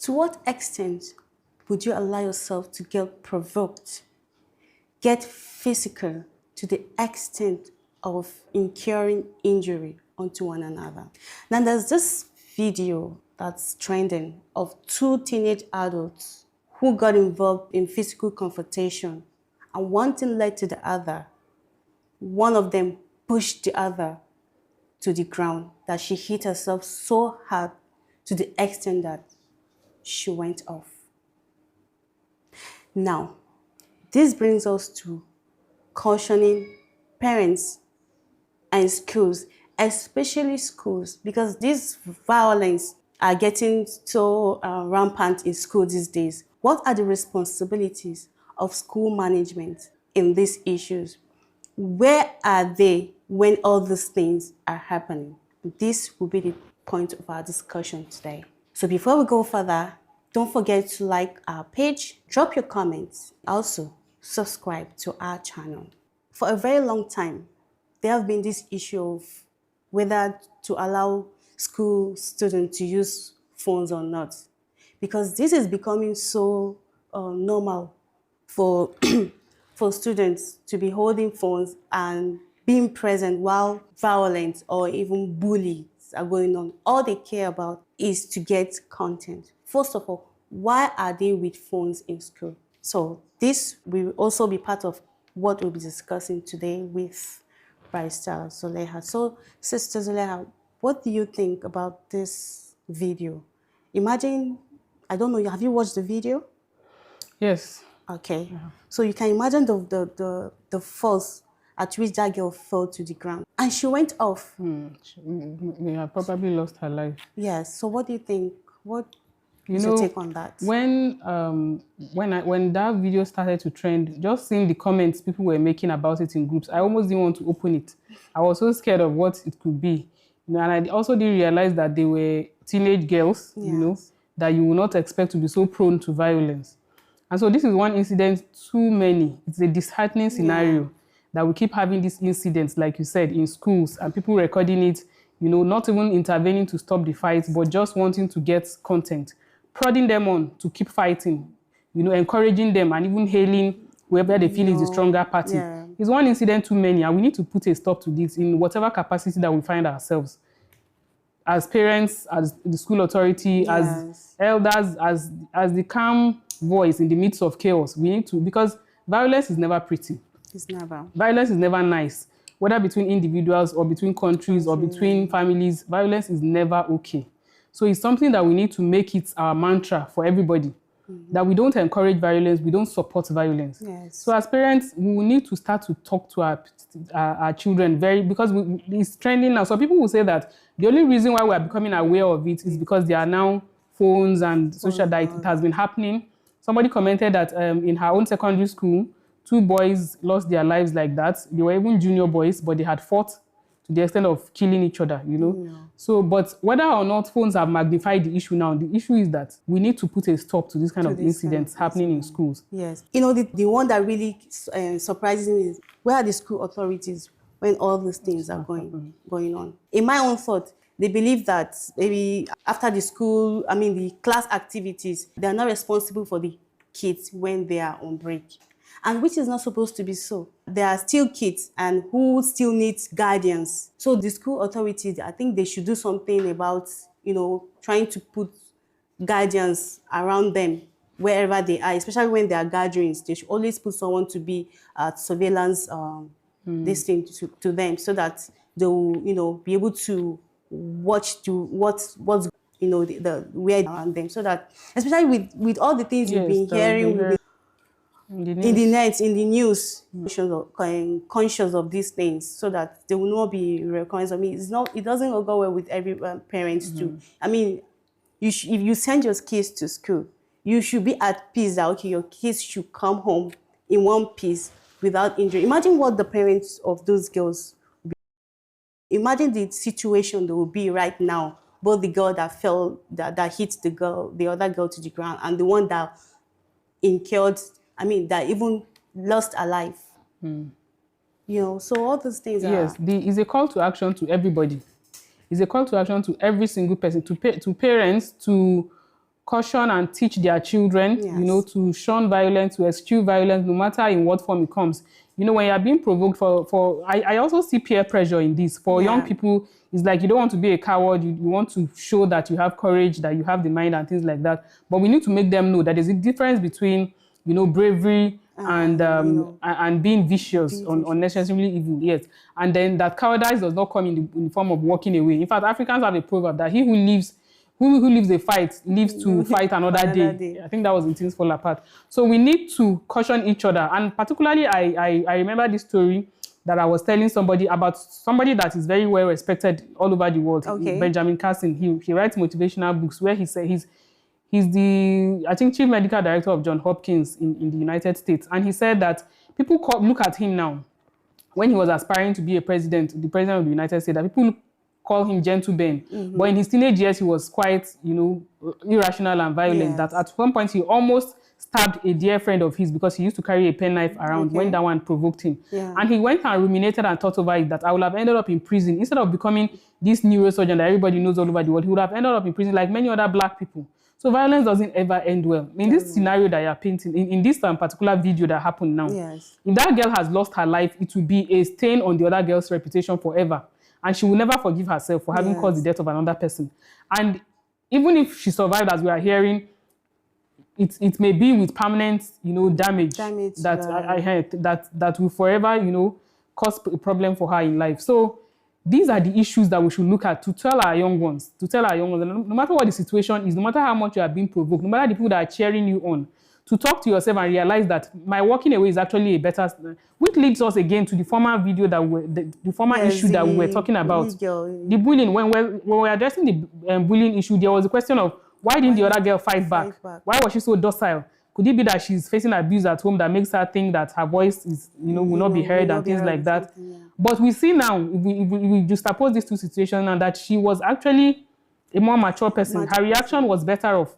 To what extent would you allow yourself to get provoked, get physical to the extent of incurring injury onto one another? Now, there's this video that's trending of two teenage adults who got involved in physical confrontation, and one thing led to the other. One of them pushed the other to the ground, that she hit herself so hard to the extent that she went off. Now, this brings us to cautioning parents and schools, especially schools, because this violence are getting so rampant in school these days. What are the responsibilities of school management in these issues? Where are they when all these things are happening? This will be the point of our discussion today. So before we go further, don't forget to like our page, drop your comments, also subscribe to our channel. For a very long time, there have been this issue of whether to allow school students to use phones or not, because this is becoming so normal for for students to be holding phones and being present while violence or even bullies are going on. All they care about is to get content. First of all, why are they with phones in school? So this will also be part of what we'll be discussing today with Barrister Zuleha. So, Sister Zuleha, what do you think about this video? Imagine, I don't know, have you watched the video? Yes. Okay. Yeah. So you can imagine the force at which that girl fell to the ground. And she went off. She probably lost her life. Yes. So what do you think? What is your take on that? When that video started to trend, just seeing the comments people were making about it in groups, I almost didn't want to open it. I was so scared of what it could be. And I also didn't realize that they were teenage girls, yes, that you will not expect to be so prone to violence. And so this is one incident too many. It's a disheartening scenario that we keep having these incidents, like you said, in schools, and people recording it, not even intervening to stop the fight, but just wanting to get content, prodding them on to keep fighting, encouraging them and even hailing whoever they feel is the stronger party. Yeah. It's one incident too many, and we need to put a stop to this in whatever capacity that we find ourselves. As parents, as the school authority, as elders, as the calm voice in the midst of chaos, we need to, because violence is never pretty. It's never. Violence is never nice. Whether between individuals or between countries or between families, violence is never okay. So it's something that we need to make it our mantra for everybody, that we don't encourage violence, we don't support violence. Yes. So as parents, we will need to start to talk to our children because it's trending now. So people will say that the only reason why we are becoming aware of it is because there are now phones and social that it has been happening. Somebody commented that in her own secondary school, 2 boys lost their lives like that. They were even junior boys, but they had fought to the extent of killing each other, So, but whether or not phones have magnified the issue now, the issue is that we need to put a stop to this kind of incidents happening in schools. Yes. The one that really surprises me is, where are the school authorities when all these things are going on? In my own thought, they believe that maybe after the class activities, they are not responsible for the kids when they are on break. And which is not supposed to be so. There are still kids and who still need guidance. So the school authorities, I think they should do something about, trying to put guidance around them wherever they are, especially when there are gatherings. They should always put someone to be at surveillance this thing to them, so that they will, be able to watch what's the where around them, so that, especially with all the things you've been hearing in the net, in the news, conscious of these things, so that they will not be recurrence. It doesn't go well with every parents too. If you send your kids to school, you should be at peace that, okay, your kids should come home in one piece without injury. Imagine what the parents of those girls will be. Imagine the situation they will be right now, both the girl that fell, that hit the other girl to the ground, and the one that incurred, that even lost her life. So all those things it's a call to action to everybody. It's a call to action to every single person, to parents, to caution and teach their children, Yes. to shun violence, to eschew violence, no matter in what form it comes. When you're being provoked I also see peer pressure in this. For young Yeah. people, it's like you don't want to be a coward. You want to show that you have courage, that you have the mind and things like that. But we need to make them know that there's a difference between, bravery and being vicious, Be vicious. unnecessarily evil, yes. And then that cowardice does not come in the form of walking away. In fact, Africans have a proverb that he who lives a fight lives to fight another Another day. day. I think that was in Things Fall Apart. So we need to caution each other. And particularly, I remember this story that I was telling somebody about somebody that is very well respected all over the world, Okay. Benjamin Carson. He writes motivational books where he said he's the, I think, chief medical director of Johns Hopkins in the United States. And he said that people look at him now when he was aspiring to be the president of the United States, that people call him gentle Ben. Mm-hmm. But in his teenage years, he was quite, irrational and violent. Yes. That at one point he almost stabbed a dear friend of his because he used to carry a penknife around when that one provoked him. Yeah. And he went and ruminated and thought over it, that I would have ended up in prison. Instead of becoming this neurosurgeon that everybody knows all over the world, he would have ended up in prison like many other black people. So violence doesn't ever end well. In this scenario that you're painting, in this particular video that happened now, yes, if that girl has lost her life, it will be a stain on the other girl's reputation forever. And she will never forgive herself for having caused the death of another person. And even if she survived, as we are hearing, it may be with permanent, damage that will forever, cause a problem for her in life. So these are the issues that we should look at to tell our young ones, no matter what the situation is, no matter how much you are being provoked, no matter the people that are cheering you on, to talk to yourself and realize that my walking away is actually a better, which leads us again to the former video the former issue that we were talking about. The bullying. When we were addressing the bullying issue, there was a question of why didn't the other girl fight back? Why was she so docile? Could it be that she's facing abuse at home that makes her think that her voice is, will not be heard and things like that? Yeah. But we see now, if we juxtapose these two situations, and that she was actually a more mature person. Her reaction was better off.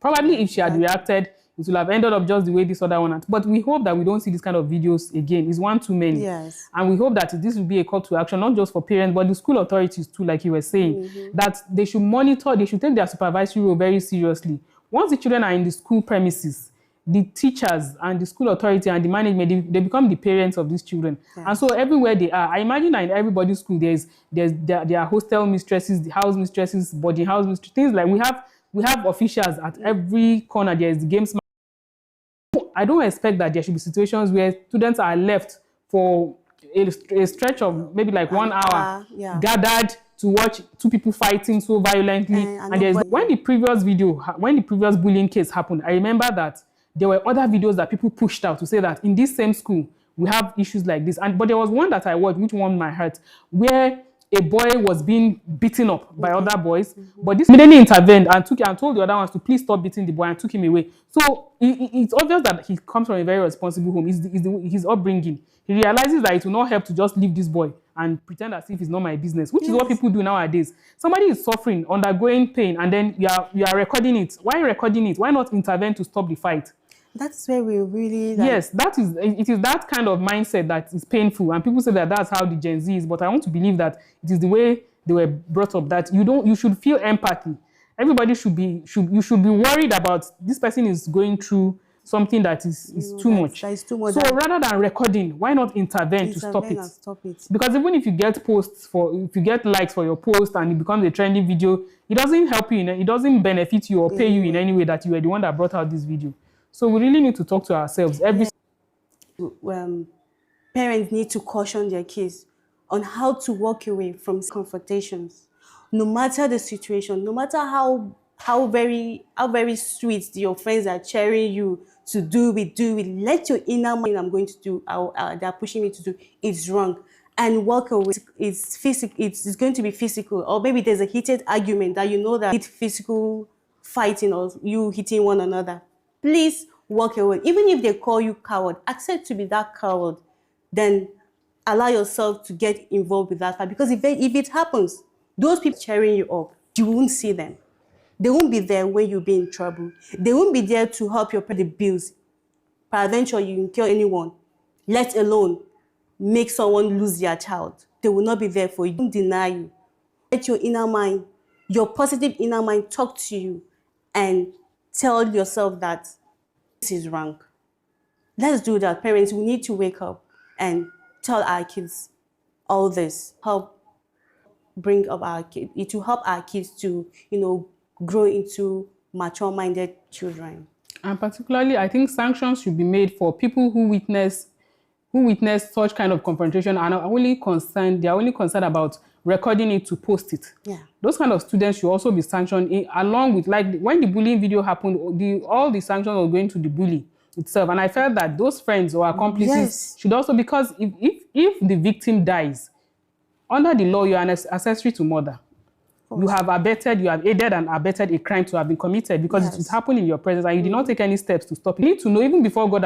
Probably if she had reacted, it would have ended up just the way this other one had. But we hope that we don't see this kind of videos again. It's one too many. Yes. And we hope that this will be a call to action, not just for parents, but the school authorities too, like you were saying, that they should monitor, they should take their supervisory role very seriously. Once the children are in the school premises, the teachers and the school authority and the management, they become the parents of these children. Yes. And so everywhere they are, I imagine that in everybody's school, there are hostel mistresses, the house mistresses, boarding house mistresses, things like we have officials at every corner. There is the games. I don't expect that there should be situations where students are left for a stretch of maybe like 1 hour, gathered to watch two people fighting so violently. When the previous bullying case happened, I remember that there were other videos that people pushed out to say that in this same school, we have issues like this. But there was one that I watched, which warmed my heart, where a boy was being beaten up by other boys, but this immediately intervened and told the other ones to please stop beating the boy and took him away. So it's obvious that he comes from a very responsible home. His upbringing. He realizes that it will not help to just leave this boy and pretend as if it's not my business, which is what people do nowadays. Somebody is suffering, undergoing pain, and then you are recording it. Why recording it? Why not intervene to stop the fight? That's where we really... Yes, it is that kind of mindset that is painful. And people say that that's how the Gen Z is. But I want to believe that it is the way they were brought up, that you should feel empathy. Everybody you should be worried about this person is going through something that is too much. That is too much. So rather than recording, why not intervene to stop it? Because even if you get likes for your post and it becomes a trending video, it doesn't help you, it doesn't benefit you or pay you in any way that you were the one that brought out this video. So we really need to talk to ourselves. Parents need to caution their kids on how to walk away from confrontations, no matter the situation, no matter how very sweet your friends are cheering you to do it. Let your inner mind, I'm going to do, they're pushing me to do, it's wrong, and walk away. It's physical. It's going to be physical, or maybe there's a heated argument that that it's physical fighting or you hitting one another. Please walk away. Even if they call you coward, accept to be that coward. Then allow yourself to get involved with that fight. Because if it happens, those people cheering you up, you won't see them. They won't be there when you'll be in trouble. They won't be there to help you pay the bills. Peradventure, you can kill anyone, let alone make someone lose their child. They will not be there for you. Don't deny you. Let your inner mind, your positive inner mind talk to you and tell yourself that this is wrong. Let's do that. Parents, we need to wake up and tell our kids all this. Help bring up our kids. It will help our kids to, grow into mature-minded children. And particularly, I think sanctions should be made for people who witness such kind of confrontation and are only concerned. They are only concerned about recording it to post it. Yeah. Those kind of students should also be sanctioned along with, like, when the bullying video happened, all the sanctions were going to the bully itself. And I felt that those friends or accomplices should also, because if the victim dies, under the law, you are an accessory to murder. You have aided and abetted a crime to have been committed because it happened in your presence and you did not take any steps to stop it. You need to know, even before God,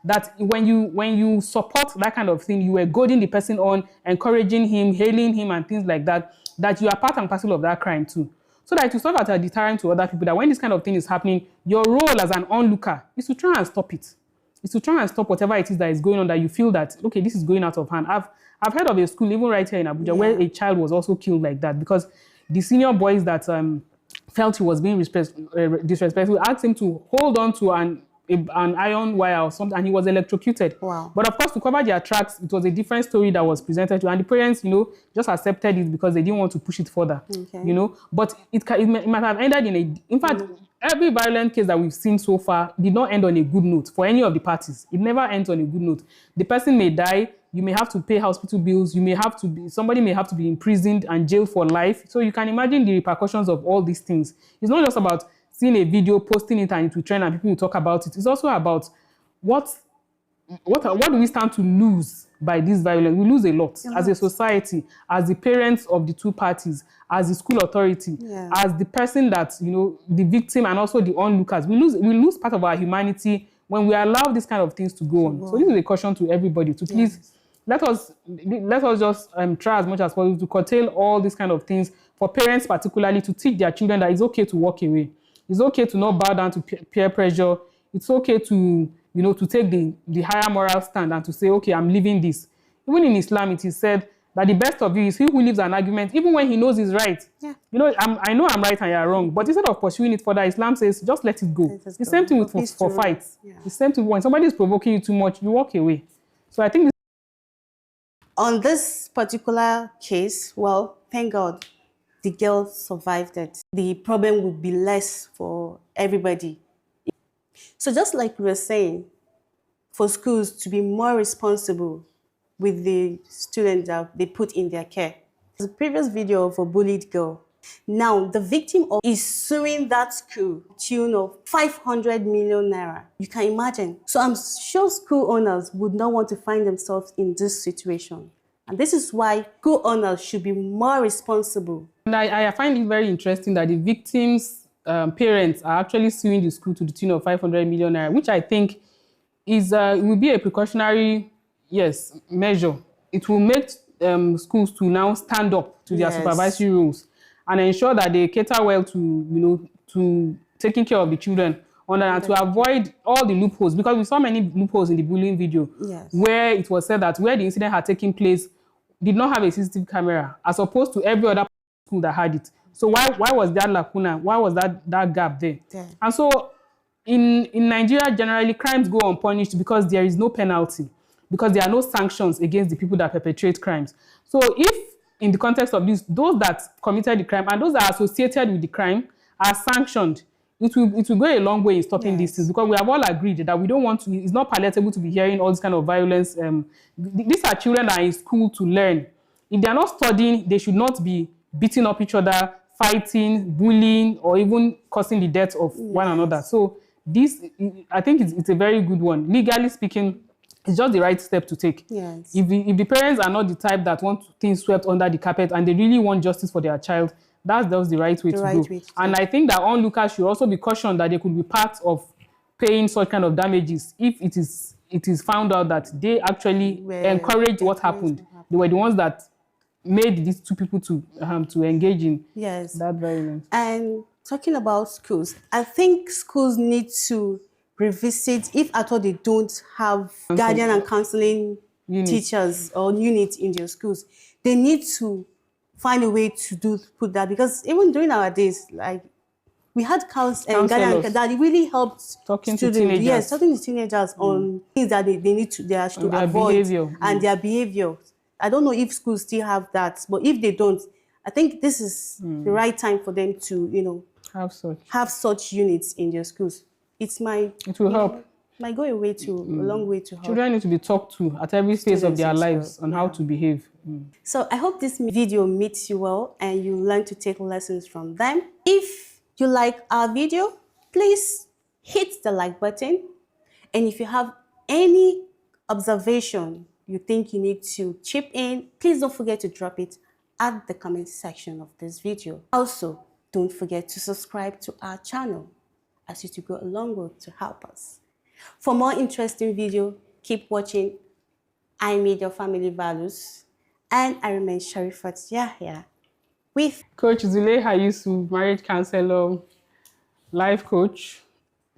that when you support that kind of thing, you were goading the person on, encouraging him, hailing him and things like that, that you are part and parcel of that crime too. So that it will serve as a deterrent to other people, that when this kind of thing is happening, your role as an onlooker is to try and stop it. It's to try and stop whatever it is that is going on, that you feel that, okay, this is going out of hand. I've heard of a school, even right here in Abuja, where a child was also killed like that because the senior boys that felt he was being disrespectful asked him to hold on to an iron wire or something, and he was electrocuted. Wow. But of course, to cover their tracks, it was a different story that was presented to, and the parents, just accepted it because they didn't want to push it further. Okay. But it might have ended in fact, every violent case that we've seen so far did not end on a good note for any of the parties. It never ends on a good note. The person may die. You may have to pay hospital bills. Somebody may have to be imprisoned and jailed for life. So you can imagine the repercussions of all these things. It's not just about seeing a video, posting it, and it will trend and people will talk about it. It's also about what do we stand to lose by this violence? We lose a lot as a society, as the parents of the two parties, as the school authority, as the person that, the victim and also the onlookers. We lose part of our humanity when we allow these kind of things to go on. So this is a caution to everybody to please let us just try as much as possible to curtail all these kind of things, for parents particularly, to teach their children that it's okay to walk away. It's okay to not bow down to peer pressure. It's okay to, to take the higher moral stand and to say, okay, I'm leaving this. Even in Islam, it is said that the best of you is he who leaves an argument, even when he knows he's right. Yeah. I know I'm right and you're wrong, but instead of pursuing it further, Islam says, just let it go. The same thing for fights. Yeah. The same thing when somebody is provoking you too much, you walk away. So I think on this particular case, well, thank God, the girl survived it. The problem would be less for everybody. So just like we were saying, for schools to be more responsible with the students that they put in their care. The previous video of a bullied girl. Now, the victim is suing that school tune of 500 million naira. You can imagine. So I'm sure school owners would not want to find themselves in this situation. And this is why school owners should be more responsible. And I find it very interesting that the victims' parents are actually suing the school to the tune of 500 million naira, which I think will be a precautionary, measure. It will make schools to now stand up to their supervisory rules and ensure that they cater well to, to taking care of the children and to avoid all the loopholes, because we saw many loopholes in the bullying video where it was said that where the incident had taken place did not have a CCTV camera as opposed to every other school that had it. So why was that lacuna? Why was that gap there? Yeah. And so in Nigeria, generally, crimes go unpunished because there is no penalty, because there are no sanctions against the people that perpetrate crimes. So if, in the context of this, those that committed the crime and those that are associated with the crime are sanctioned, it will go a long way in stopping these things, because we have all agreed that we don't want to, it's not palatable to be hearing all this kind of violence. These are children that are in school to learn. If they are not studying, they should not be beating up each other, fighting, bullying, or even causing the death of one another. So this, I think it's a very good one. Legally speaking, it's just the right step to take. Yes. If the parents are not the type that want things swept under the carpet and they really want justice for their child, that's the right way to go. And I think that onlookers should also be cautioned that they could be part of paying such kind of damages if it is found out that they actually encouraged what happened. They were the ones that made these two people to engage in that violence. And talking about schools, I think schools need to revisit, if at all they don't have guardian and counseling teachers or units in their schools, they need to find a way to put that, because even during our days, like we had Counselors. that really helped Talking to students. teenagers. Yes, talking to teenagers on things that they are to their avoid behavior. and their behavior. I don't know if schools still have that, but if they don't, I think this is the right time for them to, Have such units in their schools. It will help. Might go a long way to help. Children need to be talked to at every phase of Students their as well, lives on how to behave. So I hope this video meets you well and you learn to take lessons from them. If you like our video, please hit the like button. And if you have any observation you think you need to chip in, please don't forget to drop it at the comment section of this video. Also, don't forget to subscribe to our channel as it will go a long way to help us. For more interesting video, keep watching I Made Your Family Values. And I remain Sharifat Yahya with Coach Zuleyha Yusuf, marriage counselor, life coach.